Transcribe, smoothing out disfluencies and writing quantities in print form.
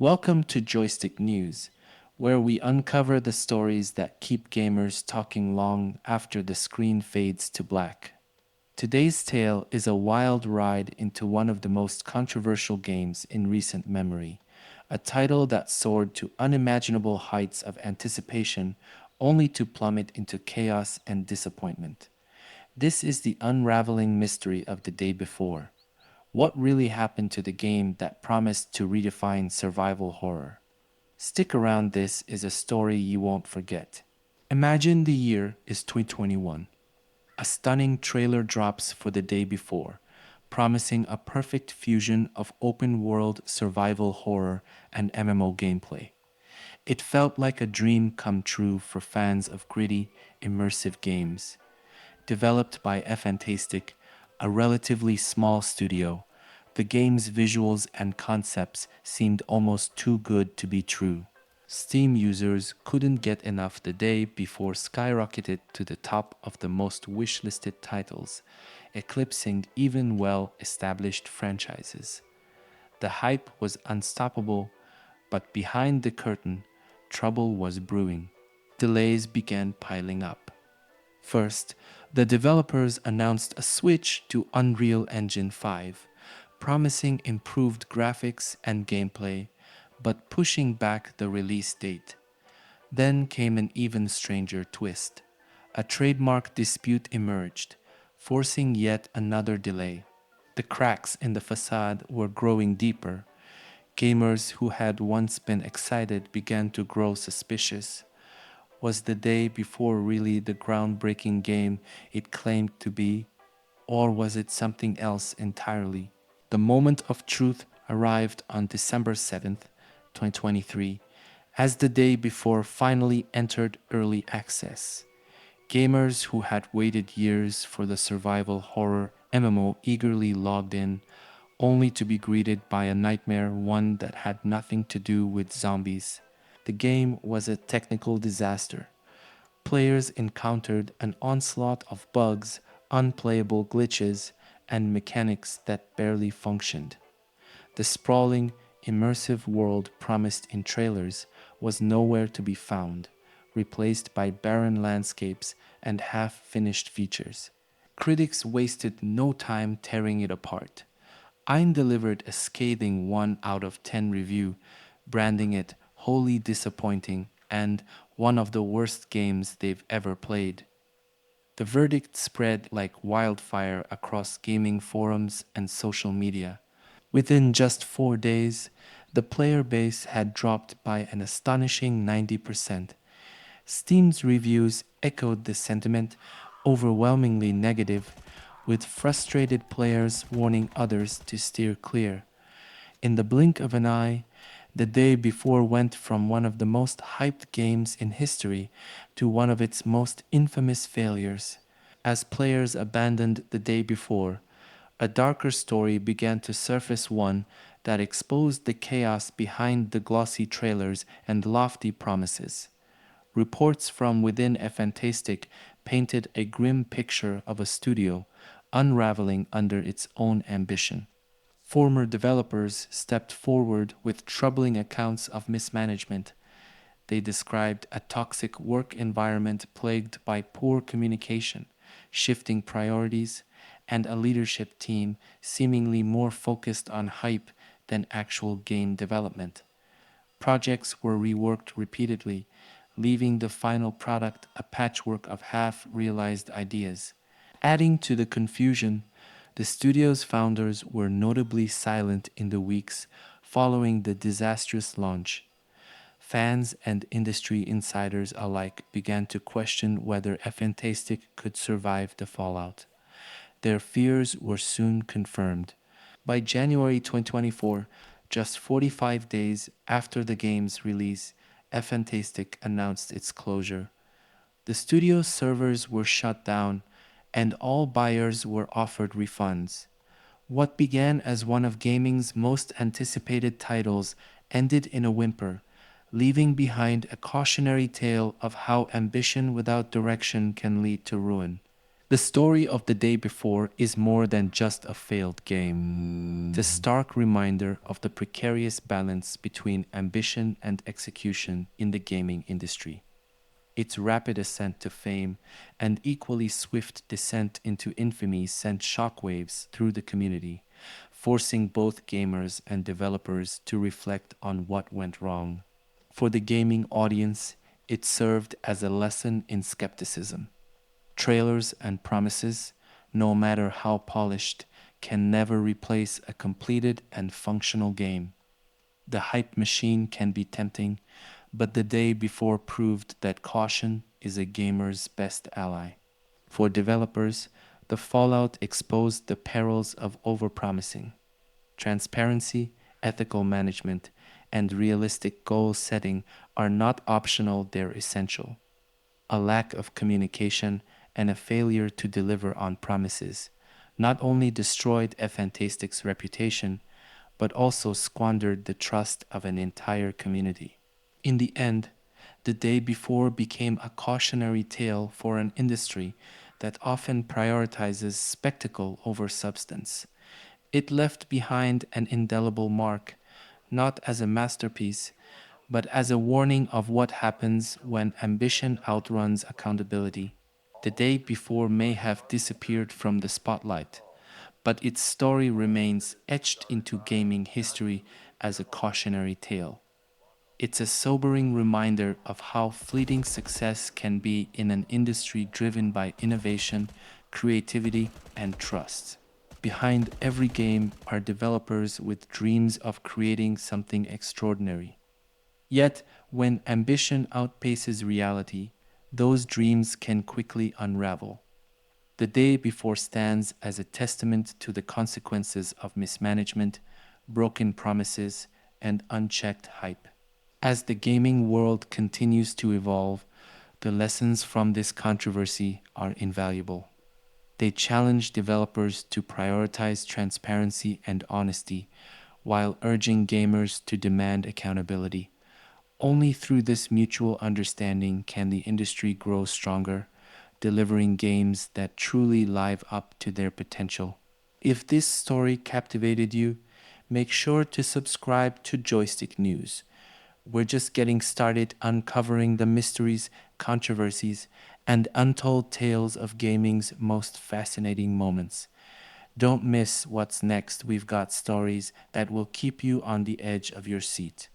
Welcome to Joystick News, where we uncover the stories that keep gamers talking long after the screen fades to black. Today's tale is a wild ride into one of the most controversial games in recent memory, a title that soared to unimaginable heights of anticipation only to plummet into chaos and disappointment. This is the unraveling mystery of the day before. What really happened to the game that promised to redefine survival horror? Stick around, this is a story you won't forget. Imagine the year is 2021. A stunning trailer drops for the day before, promising a perfect fusion of open world survival horror and MMO gameplay. It felt like a dream come true for fans of gritty, immersive games. Developed by Fntastic, a relatively small studio, the game's visuals and concepts seemed almost too good to be true. Steam users couldn't get enough the day before skyrocketed to the top of the most wishlisted titles, eclipsing even well-established franchises. The hype was unstoppable, but behind the curtain, trouble was brewing. Delays began piling up. First, the developers announced a switch to Unreal Engine 5, promising improved graphics and gameplay, but pushing back the release date. Then came an even stranger twist. A trademark dispute emerged, forcing yet another delay. The cracks in the facade were growing deeper. Gamers who had once been excited began to grow suspicious. Was the day before really the groundbreaking game it claimed to be, or was it something else entirely? The moment of truth arrived on December 7th, 2023, as the day before finally entered early access. Gamers who had waited years for the survival horror MMO eagerly logged in, only to be greeted by a nightmare, one that had nothing to do with zombies. The game was a technical disaster. Players encountered an onslaught of bugs, unplayable glitches, and mechanics that barely functioned. The sprawling, immersive world promised in trailers was nowhere to be found, replaced by barren landscapes and half-finished features. Critics wasted no time tearing it apart. Ein delivered a scathing 1 out of 10 review, branding it wholly disappointing and one of the worst games they've ever played. The verdict spread like wildfire across gaming forums and social media. Within just 4 days, the player base had dropped by an astonishing 90%. Steam's reviews echoed the sentiment, overwhelmingly negative, with frustrated players warning others to steer clear. In the blink of an eye, the day before went from one of the most hyped games in history to one of its most infamous failures. As players abandoned the day before, a darker story began to surface, one that exposed the chaos behind the glossy trailers and lofty promises. Reports from within Fntastic painted a grim picture of a studio unraveling under its own ambition. Former developers stepped forward with troubling accounts of mismanagement. They described a toxic work environment plagued by poor communication, shifting priorities, and a leadership team seemingly more focused on hype than actual game development. Projects were reworked repeatedly, leaving the final product a patchwork of half-realized ideas. Adding to the confusion, the studio's founders were notably silent in the weeks following the disastrous launch. Fans and industry insiders alike began to question whether Fntastic could survive the fallout. Their fears were soon confirmed. By January 2024, just 45 days after the game's release, Fntastic announced its closure. The studio's servers were shut down, and all buyers were offered refunds. What began as one of gaming's most anticipated titles ended in a whimper, leaving behind a cautionary tale of how ambition without direction can lead to ruin. The story of the day before is more than just a failed game. It's a stark reminder of the precarious balance between ambition and execution in the gaming industry. Its rapid ascent to fame and equally swift descent into infamy sent shockwaves through the community, forcing both gamers and developers to reflect on what went wrong. For the gaming audience, it served as a lesson in skepticism. Trailers and promises, no matter how polished, can never replace a completed and functional game. The hype machine can be tempting, but the day before proved that caution is a gamer's best ally. For developers, the fallout exposed the perils of overpromising. Transparency, ethical management, and realistic goal setting are not optional, they're essential. A lack of communication and a failure to deliver on promises not only destroyed Fntastic's reputation, but also squandered the trust of an entire community. In the end, the day before became a cautionary tale for an industry that often prioritizes spectacle over substance. It left behind an indelible mark, not as a masterpiece, but as a warning of what happens when ambition outruns accountability. The day before may have disappeared from the spotlight, but its story remains etched into gaming history as a cautionary tale. It's a sobering reminder of how fleeting success can be in an industry driven by innovation, creativity, and trust. Behind every game are developers with dreams of creating something extraordinary. Yet, when ambition outpaces reality, those dreams can quickly unravel. The day before stands as a testament to the consequences of mismanagement, broken promises, and unchecked hype. As the gaming world continues to evolve, the lessons from this controversy are invaluable. They challenge developers to prioritize transparency and honesty while urging gamers to demand accountability. Only through this mutual understanding can the industry grow stronger, delivering games that truly live up to their potential. If this story captivated you, make sure to subscribe to Joystick News. We're just getting started uncovering the mysteries, controversies, and untold tales of gaming's most fascinating moments. Don't miss what's next. We've got stories that will keep you on the edge of your seat.